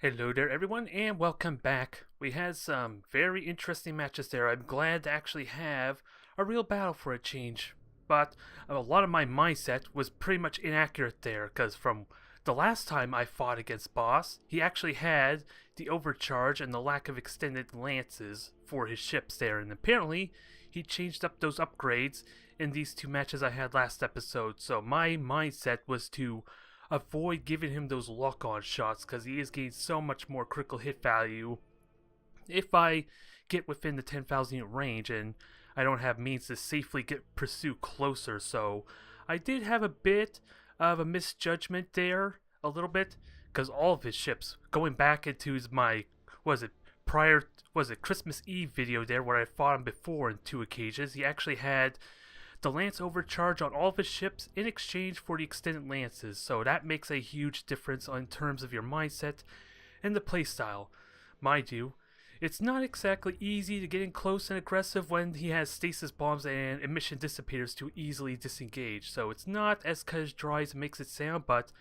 Hello there everyone and welcome back. We had some very interesting matches there. I'm glad to actually have a real battle for a change. But a lot of my mindset was pretty much inaccurate there because from the last time I fought against Boss, he actually had the overcharge and the lack of extended lances for his ships there, and apparently he changed up those upgrades in these two matches I had last episode. So my mindset was to avoid giving him those lock-on shots because he is getting so much more critical hit value if I get within the 10,000 unit range and I don't have means to safely pursue closer. So I did have a bit of a misjudgment there, a little bit, because all of his ships, going back into my, Christmas Eve video there where I fought him before in two occasions, he actually had the lance overcharge on all of his ships in exchange for the extended lances, so that makes a huge difference in terms of your mindset and the playstyle. Mind you, it's not exactly easy to get in close and aggressive when he has stasis bombs and emission dissipators to easily disengage, so it's not as cut as dry as it makes it sound, but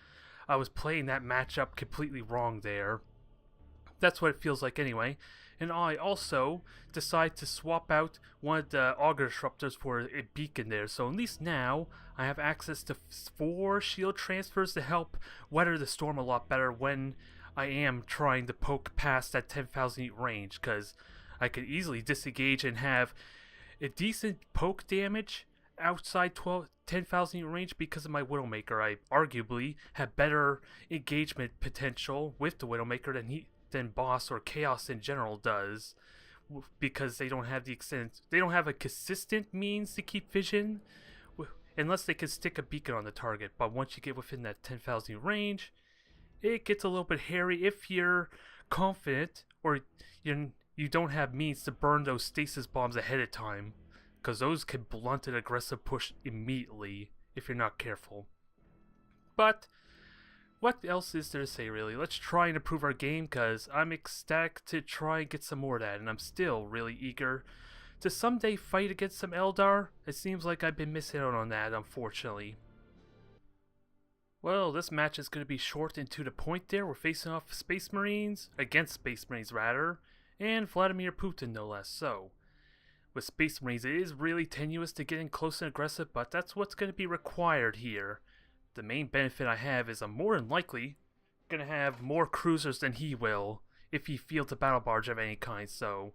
I was playing that matchup completely wrong there. That's what it feels like anyway. And I also decide to swap out one of the auger disruptors for a beacon there. So at least now I have access to 4 shield transfers to help weather the storm a lot better when I am trying to poke past that 10,000 range. Because I could easily disengage and have a decent poke damage outside 10,000 range because of my Widowmaker. I arguably have better engagement potential with the Widowmaker than Boss or Chaos in general does, because they don't have a consistent means to keep vision unless they can stick a beacon on the target. But once you get within that 10,000 range, it gets a little bit hairy if you're confident or you don't have means to burn those stasis bombs ahead of time, because those can blunt an aggressive push immediately if you're not careful. But what else is there to say, really? Let's try and improve our game, because I'm ecstatic to try and get some more of that, and I'm still really eager to someday fight against some Eldar. It seems like I've been missing out on that, unfortunately. Well, this match is going to be short and to the point there. We're facing off Space Marines, against Space Marines rather, and Vladimir Putin no less. So, with Space Marines, it is really tenuous to get in close and aggressive, but that's what's going to be required here. The main benefit I have is I'm more than likely going to have more cruisers than he will if he fields a battle barge of any kind, so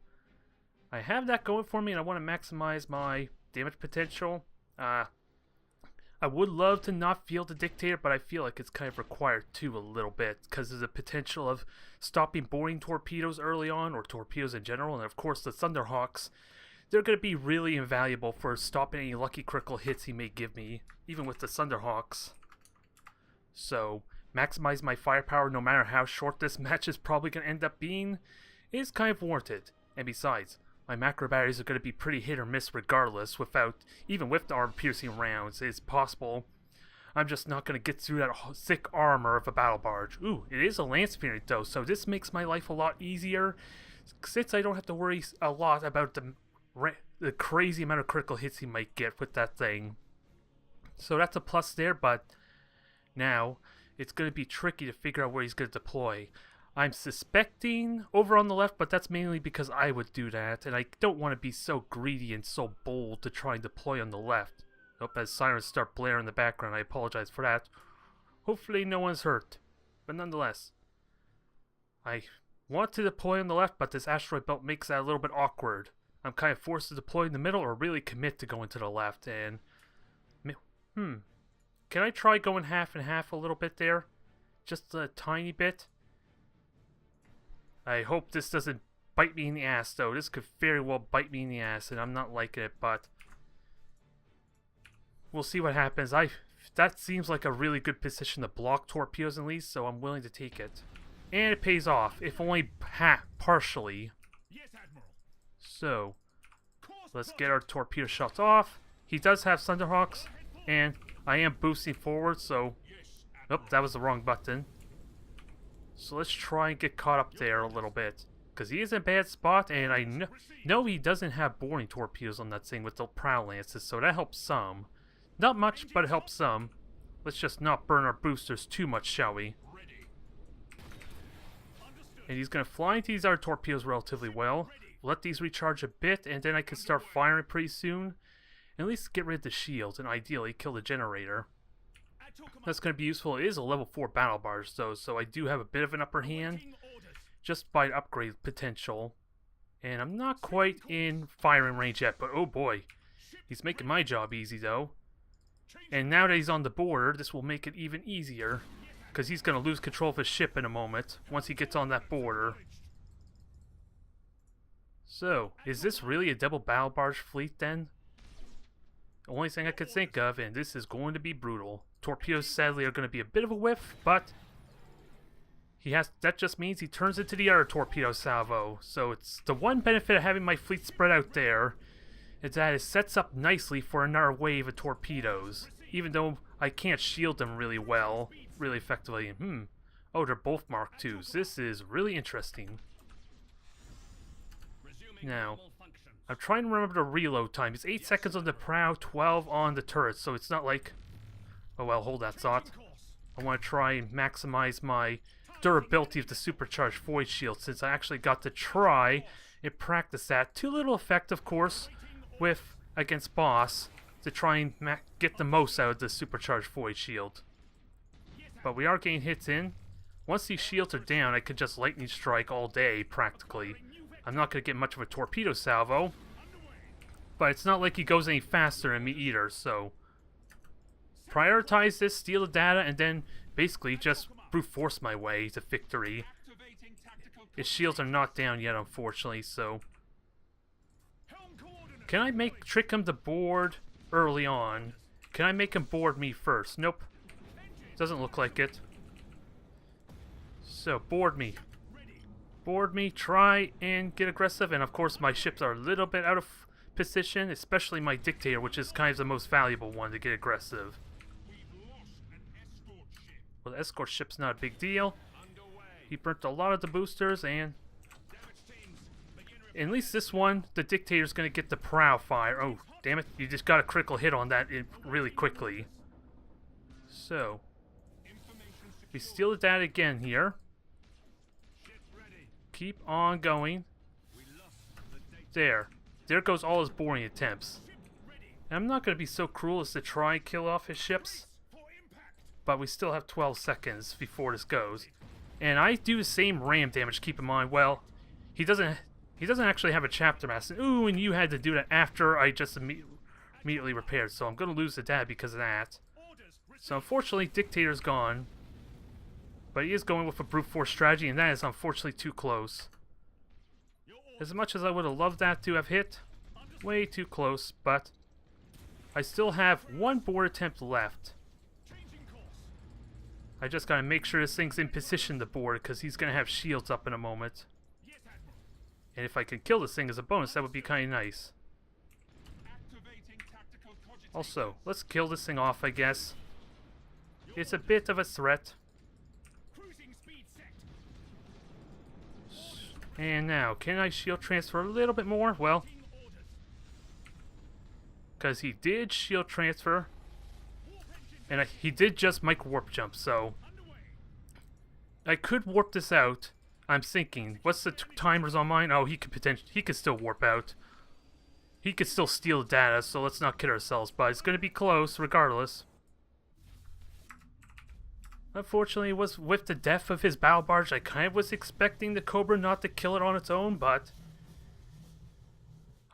I have that going for me and I want to maximize my damage potential. I would love to not field the Dictator, but I feel like it's kind of required too a little bit because of the potential of stopping boarding torpedoes early on, or torpedoes in general, and of course the Thunderhawks. They're going to be really invaluable for stopping any lucky critical hits he may give me, even with the Thunderhawks. So, maximize my firepower no matter how short this match is probably going to end up being is kind of warranted. And besides, my macro batteries are going to be pretty hit or miss regardless, even with the armor-piercing rounds. It's possible I'm just not going to get through that thick armor of a battle barge. Ooh, it is a lance variant though, so this makes my life a lot easier, since I don't have to worry a lot about the crazy amount of critical hits he might get with that thing. So that's a plus there, but now it's going to be tricky to figure out where he's going to deploy. I'm suspecting over on the left, but that's mainly because I would do that, and I don't want to be so greedy and so bold to try and deploy on the left. Nope, as sirens start blaring in the background, I apologize for that. Hopefully no one's hurt, but nonetheless, I want to deploy on the left, but this asteroid belt makes that a little bit awkward. I'm kind of forced to deploy in the middle or really commit to going to the left, and can I try going half and half a little bit there? Just a tiny bit? I hope this doesn't bite me in the ass, though. This could very well bite me in the ass, and I'm not liking it, but we'll see what happens. That seems like a really good position to block torpedoes at least, so I'm willing to take it. And it pays off, if only partially. Yes, Admiral. So, let's get our torpedo shots off. He does have Thunderhawks, and I am boosting forward, so... Oh, that was the wrong button. So let's try and get caught up there a little bit, because he is in a bad spot, and I know he doesn't have boarding torpedoes on that thing with the prow lances, so that helps some. Not much, but it helps some. Let's just not burn our boosters too much, shall we? And he's going to fly into these other torpedoes relatively well. Let these recharge a bit, and then I can start firing pretty soon. And at least get rid of the shield, and ideally kill the generator. That's going to be useful. It is a level 4 battle barge, though, so I do have a bit of an upper hand. Just by upgrade potential. And I'm not quite in firing range yet, but oh boy. He's making my job easy, though. And now that he's on the border, this will make it even easier. Because he's going to lose control of his ship in a moment, once he gets on that border. So, is this really a double battle barge fleet then? The only thing I could think of, and this is going to be brutal. Torpedoes sadly are going to be a bit of a whiff, but that just means he turns into the other torpedo salvo. So it's the one benefit of having my fleet spread out there, is that it sets up nicely for another wave of torpedoes. Even though I can't shield them really well, really effectively. Oh, they're both Mark IIs. This is really interesting. Now, I'm trying to remember the reload time. It's 8 seconds on the prow, 12 on the turret, so it's not like... Oh well, hold that thought. I want to try and maximize my durability of the supercharged void shield, since I actually got to try and practice that. To little effect, of course, against boss, to try and get the most out of the supercharged void shield. But we are getting hits in. Once these shields are down, I could just lightning strike all day, practically. I'm not going to get much of a torpedo salvo, but it's not like he goes any faster than me either, so... Prioritize this, steal the data, and then basically just brute force my way to victory. His shields are not down yet, unfortunately, so... Can I trick him to board early on? Can I make him board me first? Nope. Doesn't look like it. So, board me. Board me, try and get aggressive, and of course my ships are a little bit out of position, especially my dictator, which is kind of the most valuable one to get aggressive. Well, the escort ship's not a big deal. He burnt a lot of the boosters, and at least this one, the dictator's going to get the prow fire. Oh, damn it, you just got a critical hit on that really quickly. So, we steal the data again here. Keep on going. There goes all his boarding attempts. And I'm not going to be so cruel as to try and kill off his ships. But we still have 12 seconds before this goes. And I do the same ram damage, keep in mind. Well, he doesn't actually have a chapter master. Ooh, and you had to do that after I just immediately repaired. So I'm going to lose the data because of that. So unfortunately, Dictator's gone. But he is going with a brute force strategy, and that is unfortunately too close. As much as I would have loved that to have hit, way too close, but I still have one board attempt left. I just gotta make sure this thing's in position to board, because he's gonna have shields up in a moment. And if I can kill this thing as a bonus, that would be kinda nice. Also, let's kill this thing off, I guess. It's a bit of a threat. And now, can I shield transfer a little bit more? Well, because he did shield transfer, and he did just micro warp jump, so I could warp this out. I'm thinking, what's the timers on mine? Oh, he could still warp out. He could still steal data, so let's not kid ourselves, but it's going to be close regardless. Unfortunately, with the death of his battle barge, I kind of was expecting the Cobra not to kill it on its own, but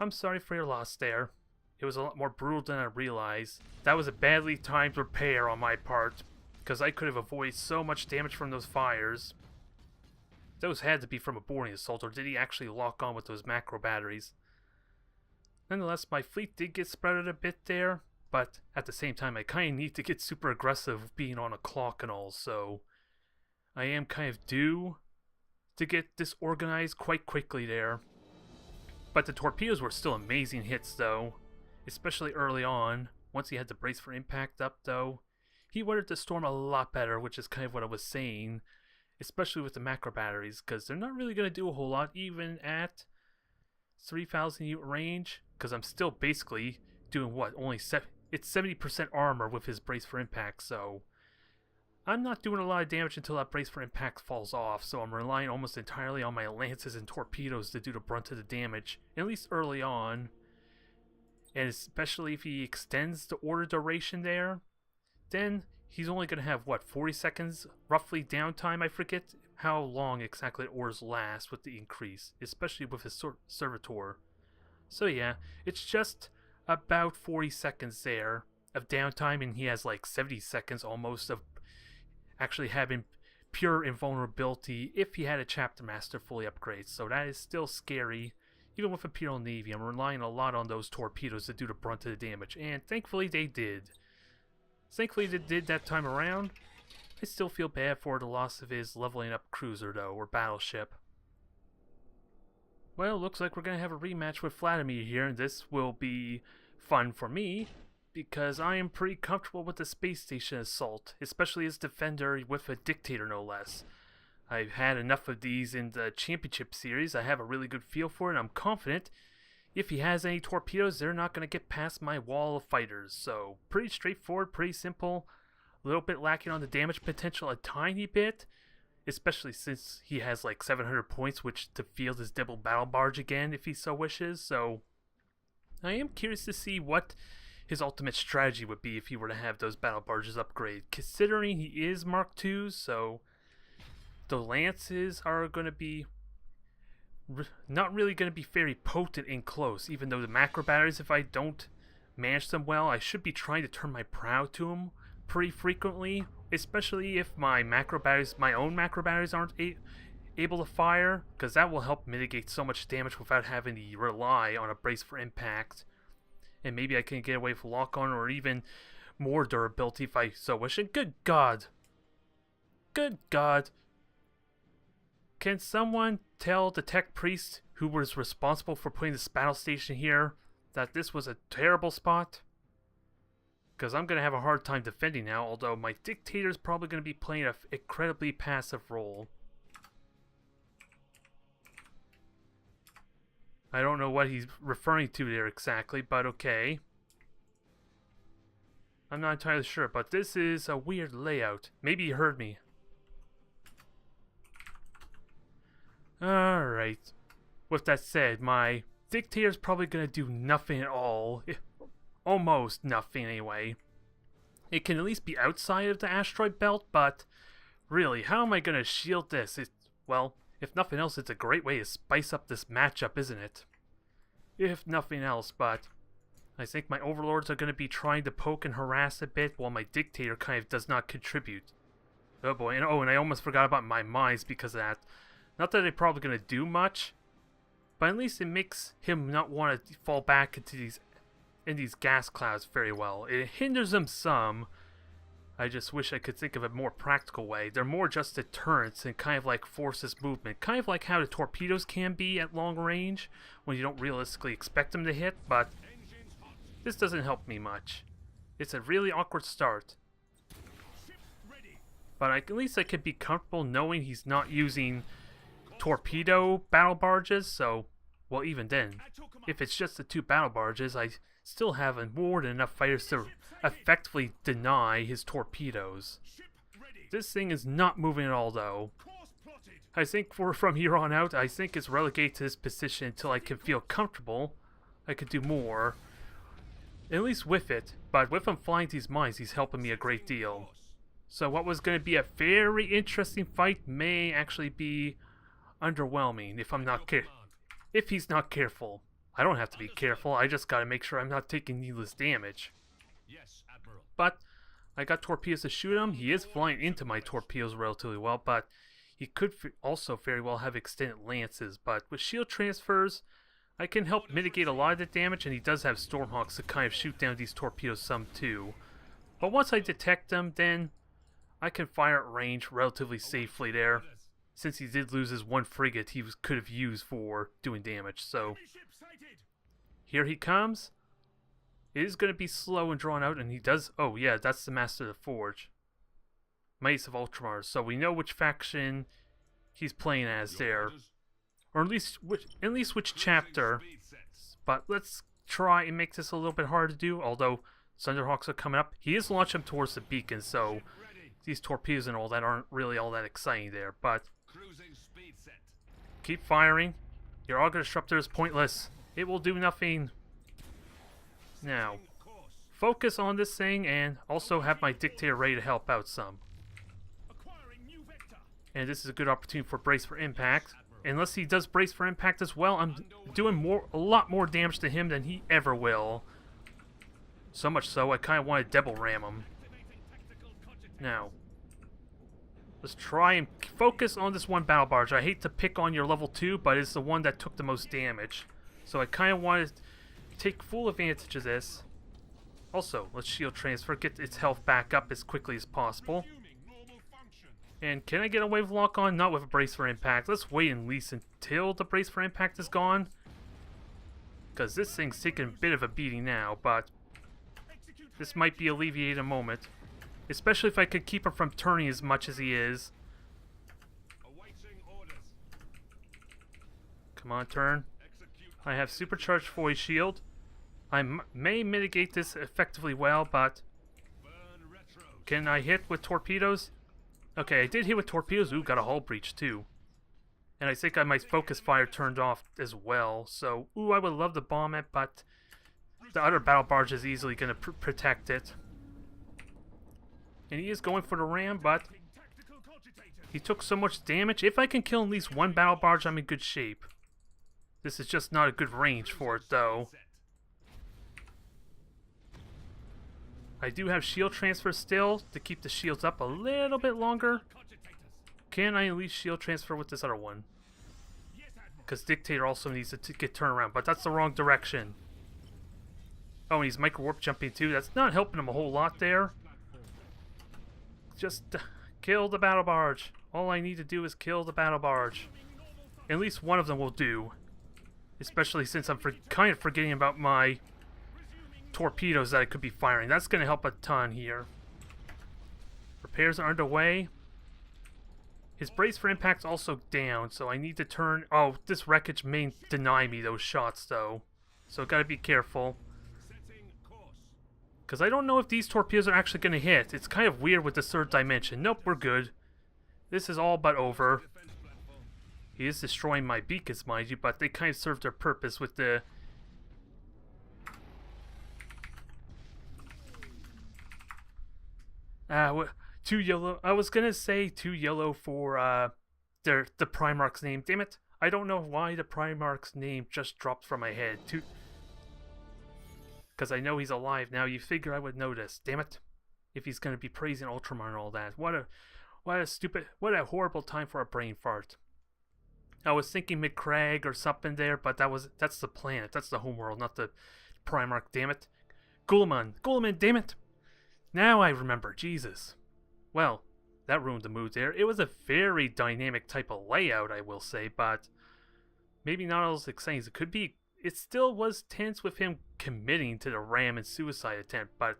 I'm sorry for your loss there. It was a lot more brutal than I realized. That was a badly timed repair on my part, because I could have avoided so much damage from those fires. Those had to be from a boarding assault, or did he actually lock on with those macro batteries? Nonetheless, my fleet did get spread out a bit there. But at the same time, I kind of need to get super aggressive being on a clock and all, so I am kind of due to get disorganized quite quickly there. But the torpedoes were still amazing hits, though, especially early on. Once he had the brace for impact up, though, he weathered the storm a lot better, which is kind of what I was saying, especially with the macro batteries, because they're not really going to do a whole lot, even at 3,000 unit range, because I'm still basically doing what, only it's 70% armor with his brace for impact, so I'm not doing a lot of damage until that brace for impact falls off, so I'm relying almost entirely on my lances and torpedoes to do the brunt of the damage, at least early on. And especially if he extends the order duration there, then he's only going to have, what, 40 seconds roughly downtime? I forget how long exactly orders last with the increase, especially with his servitor. So yeah, it's just about 40 seconds there of downtime, and he has like 70 seconds almost of actually having pure invulnerability if he had a Chapter Master fully upgrade. So that is still scary. Even with Imperial Navy, I'm relying a lot on those torpedoes to do the brunt of the damage, and thankfully they did. Thankfully they did that time around. I still feel bad for the loss of his leveling up cruiser though, or battleship. Well, looks like we're going to have a rematch with Vladimir here, and this will be fun for me, because I am pretty comfortable with the space station assault, especially as defender with a dictator no less. I've had enough of these in the championship series. I have a really good feel for it, and I'm confident if he has any torpedoes, they're not going to get past my wall of fighters. So pretty straightforward, pretty simple, a little bit lacking on the damage potential a tiny bit, especially since he has like 700 points, which to field his double battle barge again if he so wishes. So I am curious to see what his ultimate strategy would be if he were to have those battle barges upgrade, considering he is Mark II, so the lances are going to be not really going to be very potent in close, even though the macro batteries, if I don't manage them well, I should be trying to turn my prow to them pretty frequently, especially if my macro batteries, my own macro batteries aren't able to fire, because that will help mitigate so much damage without having to rely on a brace for impact. And maybe I can get away with lock-on or even more durability if I so wish. And good God! Good God! Can someone tell the tech priest who was responsible for putting this battle station here that this was a terrible spot? Because I'm going to have a hard time defending now, although my dictator's probably going to be playing an incredibly passive role. I don't know what he's referring to there exactly, but okay. I'm not entirely sure, but this is a weird layout. Maybe he heard me. Alright. With that said, my dictator's probably going to do nothing at all. Almost nothing, anyway. It can at least be outside of the asteroid belt, but really, how am I going to shield this? Well, if nothing else, it's a great way to spice up this matchup, isn't it? If nothing else, but I think my overlords are going to be trying to poke and harass a bit, while my dictator kind of does not contribute. Oh boy, and I almost forgot about my mines because of that. Not that they're probably going to do much, but at least it makes him not want to fall back into these gas clouds very well. It hinders him some. I just wish I could think of a more practical way. They're more just deterrents and kind of like forces movement. Kind of like how the torpedoes can be at long range when you don't realistically expect them to hit, but this doesn't help me much. It's a really awkward start. But at least I can be comfortable knowing he's not using torpedo battle barges, so, well, even then, if it's just the 2 battle barges, I still have more than enough fighters to effectively deny his torpedoes. This thing is not moving at all, though. I think from here on out, I think it's relegated to this position until I can feel comfortable. I could do more, at least with it, but with him flying these mines, he's helping me a great deal. So what was going to be a very interesting fight may actually be underwhelming if he's not careful. I don't have to be careful, I just gotta make sure I'm not taking needless damage. Yes, Admiral. But I got torpedoes to shoot him. He is flying into my torpedoes relatively well, but he could also very well have extended lances. But with shield transfers, I can help mitigate a lot of the damage, and he does have Stormhawks to kind of shoot down these torpedoes some too. But once I detect them, then I can fire at range relatively safely there, since he did lose his 1 frigate he could have used for doing damage. So here he comes. It is going to be slow and drawn out, and he does... Oh yeah, that's the Master of the Forge. Mice of Ultramars. So we know which faction he's playing as there. Or at least which chapter. But let's try and make this a little bit harder to do, although Thunderhawks are coming up. He is launching them towards the beacon, so these torpedoes and all that aren't really all that exciting there, but Cruising speed set. keep firing. Your auger disruptor is pointless. It will do nothing. Now, Course. focus on this thing and also have my dictator ready to help out some. Acquiring new vector. And this is a good opportunity for brace for impact. Unless he does brace for impact as well, I'm doing a lot more damage to him than he ever will. So much so, I kind of want to double ram him. Now, let's try and focus on this one battle barge. I hate to pick on your level 2, but it's the one that took the most damage. So I kind of want to take full advantage of this. Also, let's shield transfer, get its health back up as quickly as possible. And can I get away with lock on? Not with a brace for impact. Let's wait at least until the brace for impact is gone. Because this thing's taking a bit of a beating now, but this might be alleviated in a moment. Especially if I could keep him from turning as much as he is. Awaiting orders. Come on, turn. Execute. I have supercharged void shield. I may mitigate this effectively well, but Burn retro. can I hit with torpedoes? Okay, I did hit with torpedoes. Ooh, got a hull breach too. And I think I might focus fire turned off as well. So, ooh, I would love to bomb it, but the other battle barge is easily going to protect it. And he is going for the ram, but Tactical cogitators. he took so much damage. If I can kill at least one battle barge, I'm in good shape. This is just not a good range for it, though. Set. I do have shield transfer still to keep the shields up a little bit longer. Cogitators. Can I at least shield transfer with this other one? Yes, Admiral. Because Dictator also needs to get turned around, but that's the wrong direction. Oh, and he's micro warp jumping too. That's not helping him a whole lot there. Just kill the battle barge. All I need to do is kill the battle barge. At least one of them will do. Especially since I'm kind of forgetting about my torpedoes that I could be firing. That's going to help a ton here. Repairs are underway. His brace for impact's also down, so I need to turn... Oh, this wreckage may deny me those shots, though. So gotta be careful. Setting course. Because I don't know if these torpedoes are actually going to hit. It's kind of weird with the third dimension. Nope, we're good. This is all but over. Defense platform. He is destroying my beacons, mind you, but they kind of serve their purpose with the... too yellow. I was gonna say too yellow for the Primarch's name. Damn it! I don't know why the Primarch's name just dropped from my head. Because I know he's alive now. You figure I would notice. Damn it! If he's gonna be praising Ultramar and all that, what a horrible time for a brain fart. I was thinking McCrag or something there, but that's the planet. That's the homeworld, not the Primarch. Damn it! Guilliman, damn it! Now I remember, Jesus. Well, that ruined the mood there. It was a very dynamic type of layout, I will say, but maybe not as exciting as it could be. It still was tense with him committing to the ram and suicide attempt, but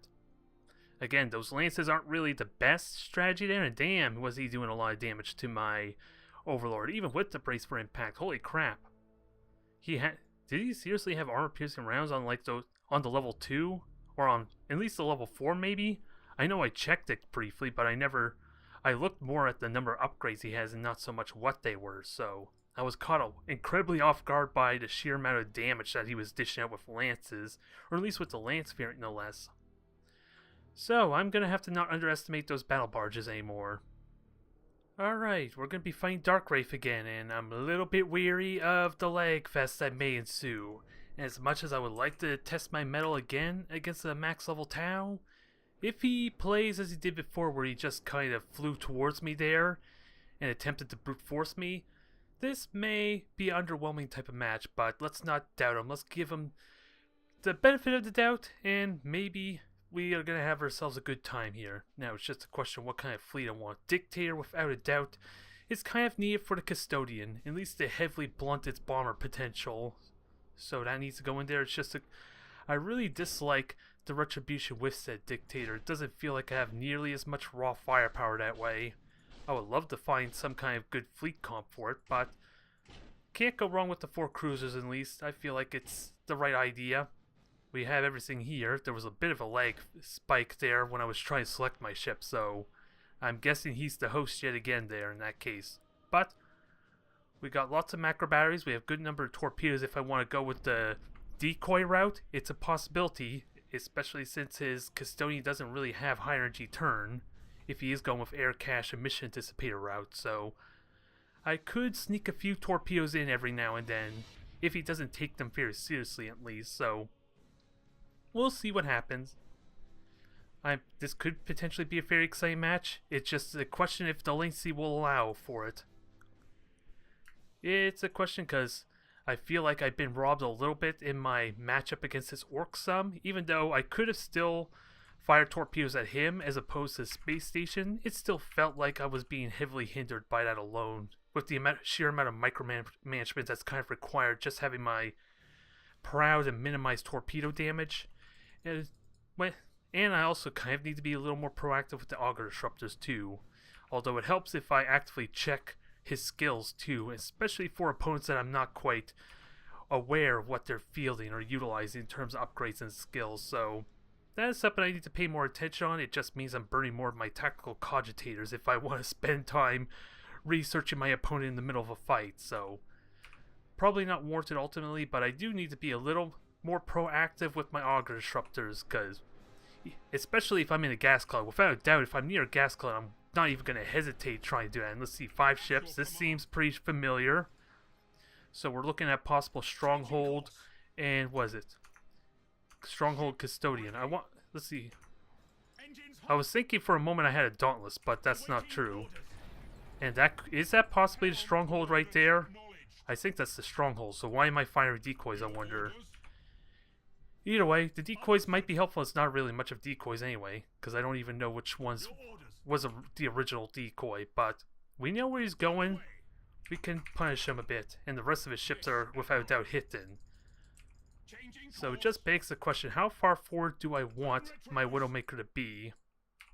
again, those lances aren't really the best strategy there, and damn, was he doing a lot of damage to my Overlord, even with the brace for impact. Holy crap. Did he seriously have armor-piercing rounds on on the level 2? Or on at least the level 4 maybe? I know I checked it briefly, but I looked more at the number of upgrades he has and not so much what they were, so I was caught incredibly off guard by the sheer amount of damage that he was dishing out with lances, or at least with the lance variant no less. So I'm gonna have to not underestimate those battle barges anymore. Alright, we're gonna be fighting Dark Wraith again, and I'm a little bit weary of the lag fest that may ensue. And as much as I would like to test my mettle again against a max level Tau, if he plays as he did before where he just kind of flew towards me there and attempted to brute force me, this may be an underwhelming type of match, but let's not doubt him. Let's give him the benefit of the doubt, and maybe we are going to have ourselves a good time here. Now it's just a question of what kind of fleet I want. Dictator, without a doubt, is kind of needed for the Custodian, at least to heavily blunt its bomber potential. So that needs to go in there. It's just I really dislike the retribution with said Dictator. It doesn't feel like I have nearly as much raw firepower that way. I would love to find some kind of good fleet comp for it, but can't go wrong with the 4 cruisers at least. I feel like it's the right idea. We have everything here. There was a bit of a lag spike there when I was trying to select my ship, so I'm guessing he's the host yet again there in that case. But we got lots of macro batteries. We have a good number of torpedoes if I want to go with the decoy route. It's a possibility, especially since his custodian doesn't really have high energy turn if he is going with air cache and mission anticipator route. So I could sneak a few torpedoes in every now and then if he doesn't take them very seriously at least. So we'll see what happens. This could potentially be a very exciting match. It's just a question if the latency will allow for it. It's a question because I feel like I've been robbed a little bit in my matchup against this Orc some. Even though I could have still fired torpedoes at him as opposed to the space station, it still felt like I was being heavily hindered by that alone. With the sheer amount of micromanagement that's kind of required, just having my proud and minimized torpedo damage. And I also kind of need to be a little more proactive with the auger disruptors too. Although it helps if I actively check his skills too, especially for opponents that I'm not quite aware of what they're fielding or utilizing in terms of upgrades and skills. So that is something I need to pay more attention on. It just means I'm burning more of my tactical cogitators if I want to spend time researching my opponent in the middle of a fight. So probably not warranted ultimately, but I do need to be a little more proactive with my auger disruptors, because especially if I'm in a gas cloud. Without a doubt, if I'm near a gas cloud, I'm not even going to hesitate trying to do that. And let's see, 5 ships. This seems pretty familiar. So we're looking at possible stronghold and what is it? Stronghold custodian. Let's see. I was thinking for a moment I had a dauntless, but that's not true. And is that possibly the stronghold right there? I think that's the stronghold. So why am I firing decoys, I wonder? Either way, the decoys might be helpful. It's not really much of decoys anyway, because I don't even know which ones was the original decoy. But we know where he's going. We can punish him a bit, and the rest of his ships are without a doubt hidden. So it just begs the question: how far forward do I want my Widowmaker to be?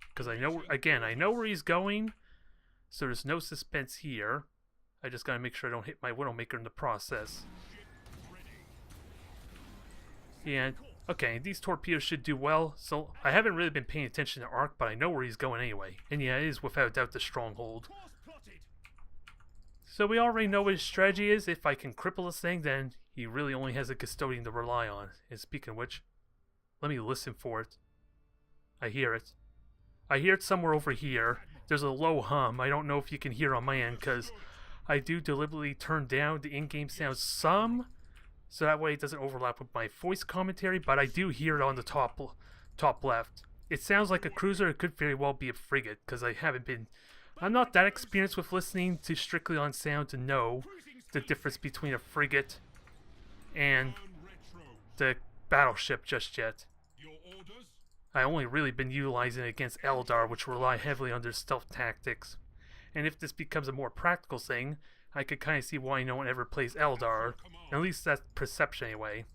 Because I know, again, I know where he's going, so there's no suspense here. I just gotta make sure I don't hit my Widowmaker in the process. And okay, these torpedoes should do well. So I haven't really been paying attention to Arc, but I know where he's going anyway. And yeah, it is without a doubt the stronghold. So we already know what his strategy is. If I can cripple this thing, then he really only has a custodian to rely on. And speaking of which, let me listen for it. I hear it. I hear it somewhere over here. There's a low hum. I don't know if you can hear on my end, because I do deliberately turn down the in-game sound some, so that way it doesn't overlap with my voice commentary, but I do hear it on the top left. It sounds like a cruiser. It could very well be a frigate, because I'm not that experienced with listening to strictly on sound to know the difference between a frigate and the battleship just yet. I only really been utilizing it against Eldar, which rely heavily on their stealth tactics. And if this becomes a more practical thing, I could kind of see why no one ever plays Eldar. At least that's perception anyway.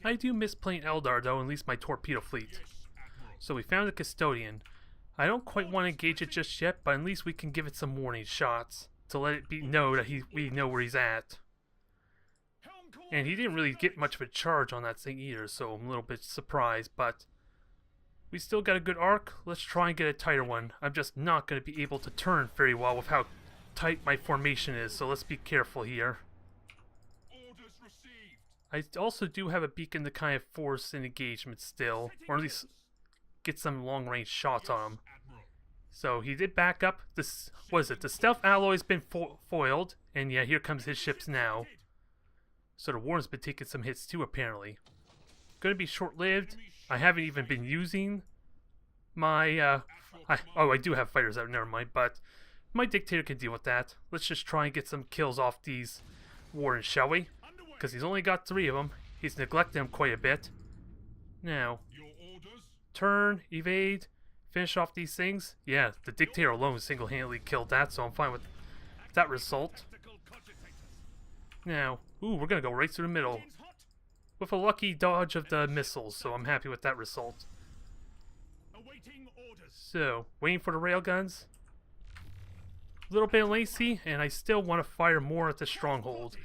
I do miss playing Eldar though, at least my torpedo fleet. So we found a custodian. I don't quite want to engage it just yet, but at least we can give it some warning shots to let it know that we know where he's at. And he didn't really get much of a charge on that thing either, so I'm a little bit surprised, but we still got a good arc. Let's try and get a tighter one. I'm just not going to be able to turn very well with how tight my formation is, so let's be careful here. I also do have a beacon to kind of force an engagement still, or at least get some long-range shots on him. So he did back up. The stealth alloy's been foiled, and yeah, here comes his ships now. So the Warren's been taking some hits too, apparently. Gonna be short-lived. I haven't even been using my, I do have fighters out, never mind, but my Dictator can deal with that. Let's just try and get some kills off these Warrens, shall we? Because he's only got 3 of them. He's neglected them quite a bit. Now, turn, evade, finish off these things. Yeah, the Dictator alone single-handedly killed that, so I'm fine with that result. Now, ooh, we're gonna go right through the middle with a lucky dodge of the missiles, so I'm happy with that result. So, waiting for the railguns. A little bit lazy, and I still want to fire more at the stronghold.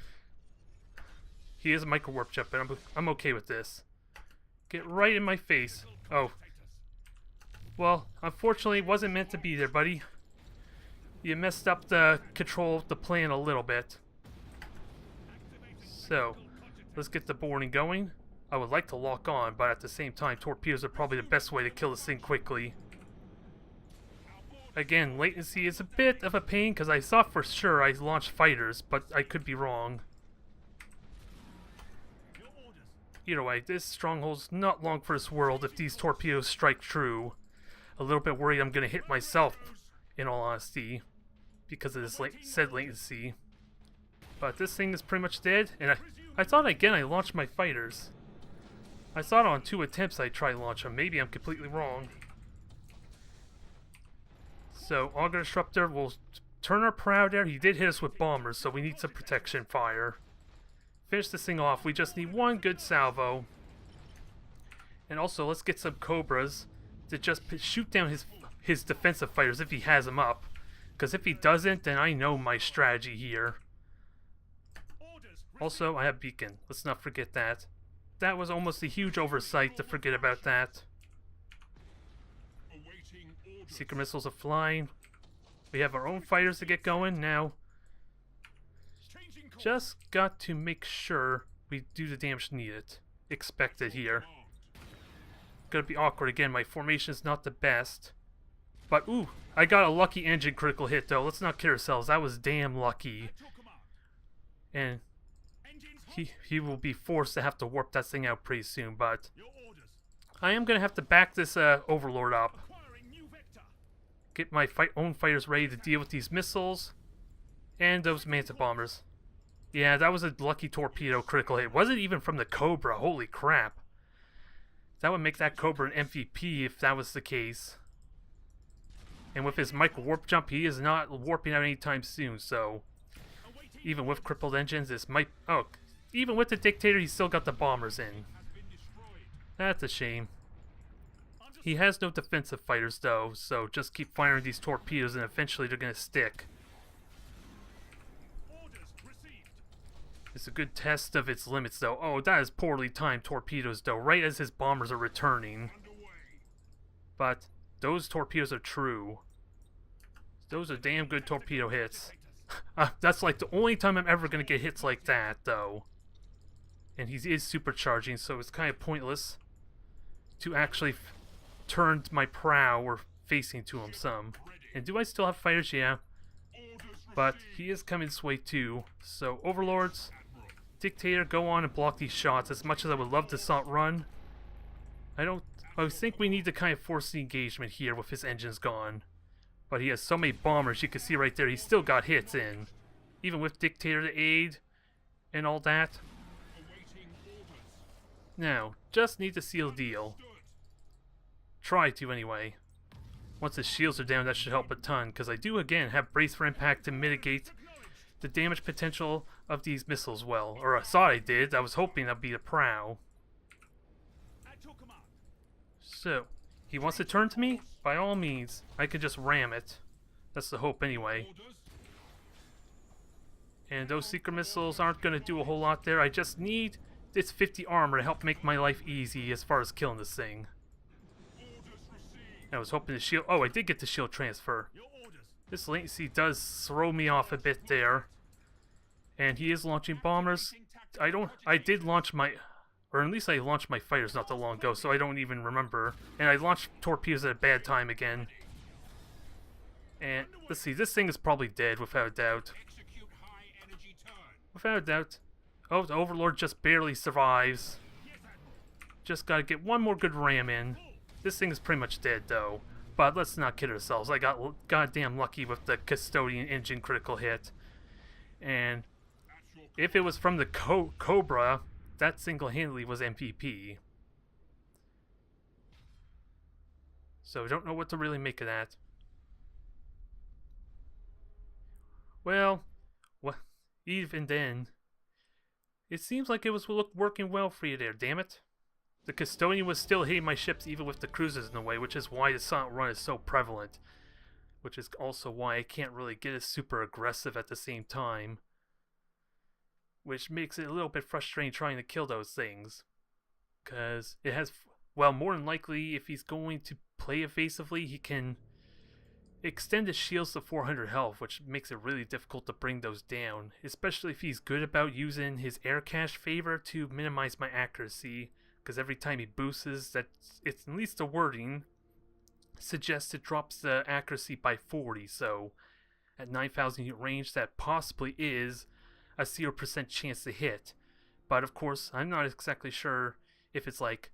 He is a micro warp jet, but I'm okay with this. Get right in my face. Oh. Well, unfortunately, it wasn't meant to be there, buddy. You messed up the control of the plan a little bit. So, let's get the boarding going. I would like to lock on, but at the same time, torpedoes are probably the best way to kill this thing quickly. Again, latency is a bit of a pain because I thought for sure I launched fighters, but I could be wrong. Either way, this stronghold's not long for this world if these torpedoes strike true. A little bit worried I'm going to hit myself, in all honesty, because of this said latency. But this thing is pretty much dead, and I thought again I launched my fighters. I thought on 2 attempts I tried to launch them. Maybe I'm completely wrong. So, Auger Disruptor will turn our prow there. He did hit us with bombers, so we need some protection fire. Finish this thing off. We just need one good salvo. And also, let's get some Cobras to just shoot down his defensive fighters if he has them up. Because if he doesn't, then I know my strategy here. Also, I have Beacon. Let's not forget that. That was almost a huge oversight to forget about that. Secret missiles are flying. We have our own fighters to get going now. Just got to make sure we do the damage needed. Expected here. Gonna be awkward again. My formation is not the best. But, ooh, I got a lucky engine critical hit though. Let's not kid ourselves. That was damn lucky. And he will be forced to have to warp that thing out pretty soon. But I am gonna have to back this Overlord up. Get my own fighters ready to deal with these missiles and those Manta bombers. Yeah, that was a lucky torpedo critical hit. Wasn't even from the Cobra. Holy crap. That would make that Cobra an MVP if that was the case. And with his micro warp jump, he is not warping out anytime soon, so even with crippled engines, this might... Oh, even with the Dictator, he's still got the bombers in. That's a shame. He has no defensive fighters though, so just keep firing these torpedoes and eventually they're gonna stick. It's a good test of its limits though. Oh, that is poorly timed torpedoes though, right as his bombers are returning. But those torpedoes are true. Those are damn good torpedo hits. That's like the only time I'm ever gonna get hits like that though. And he is supercharging, so it's kind of pointless to actually turn my prow or facing to him some. And do I still have fighters? Yeah. But he is coming this way too. So Overlords, Dictator, go on and block these shots. As much as I would love to run, I think we need to kind of force the engagement here with his engines gone. But he has so many bombers, you can see right there, he's still got hits in. Even with Dictator to aid and all that. Now, just need to seal the deal. Try to anyway. Once his shields are down, that should help a ton, because I do again have brace for impact to mitigate the damage potential of these missiles well. Or I thought I did. I was hoping that'd be the prow. So, he wants to turn to me? By all means, I could just ram it. That's the hope anyway. And those secret missiles aren't going to do a whole lot there. I just need this 50 armor to help make my life easy as far as killing this thing. I was hoping the shield... Oh, I did get the shield transfer. This latency does throw me off a bit there. And he is launching bombers. I did launch my... Or at least I launched my fighters not that long ago, so I don't even remember. And I launched torpedoes at a bad time again. And, let's see, this thing is probably dead, without a doubt. Without a doubt. Oh, the Overlord just barely survives. Just gotta get one more good ram in. This thing is pretty much dead, though. But let's not kid ourselves. I got goddamn lucky with the Custodian engine critical hit. And if it was from the Cobra, that single-handedly was MVP. So I don't know what to really make of that. Well, even then, it seems like it was working well for you there, damn it. The Custodian was still hitting my ships even with the cruisers in the way, which is why the silent run is so prevalent. Which is also why I can't really get as super aggressive at the same time. Which makes it a little bit frustrating trying to kill those things. Because it has Well, more than likely, if he's going to play evasively, he can extend his shields to 400 health, which makes it really difficult to bring those down, especially if he's good about using his air cache favor to minimize my accuracy, because every time he boosts, it's at least the wording suggests it drops the accuracy by 40, so at 9,000 unit range that possibly is a 0% chance to hit. But of course, I'm not exactly sure if it's like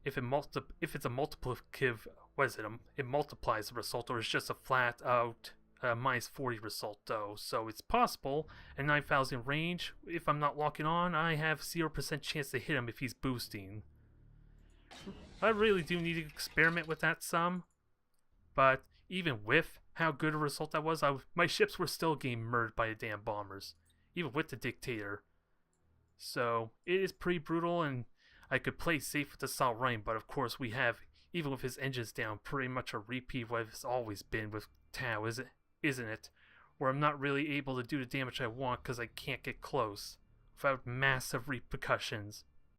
if it's a multiplicative, what is it? It multiplies the result, or it's just a flat out minus 40 result though. So it's possible at 9,000 range, if I'm not locking on, I have 0% chance to hit him if he's boosting. I really do need to experiment with that some, but even with how good a result that was, my ships were still getting murdered by the damn bombers, even with the dictator. So it is pretty brutal, and I could play safe with the Assault Rhine, but of course we have, even with his engines down, pretty much a repeat of what it's always been with Tau, isn't it? Where I'm not really able to do the damage I want because I can't get close without massive repercussions.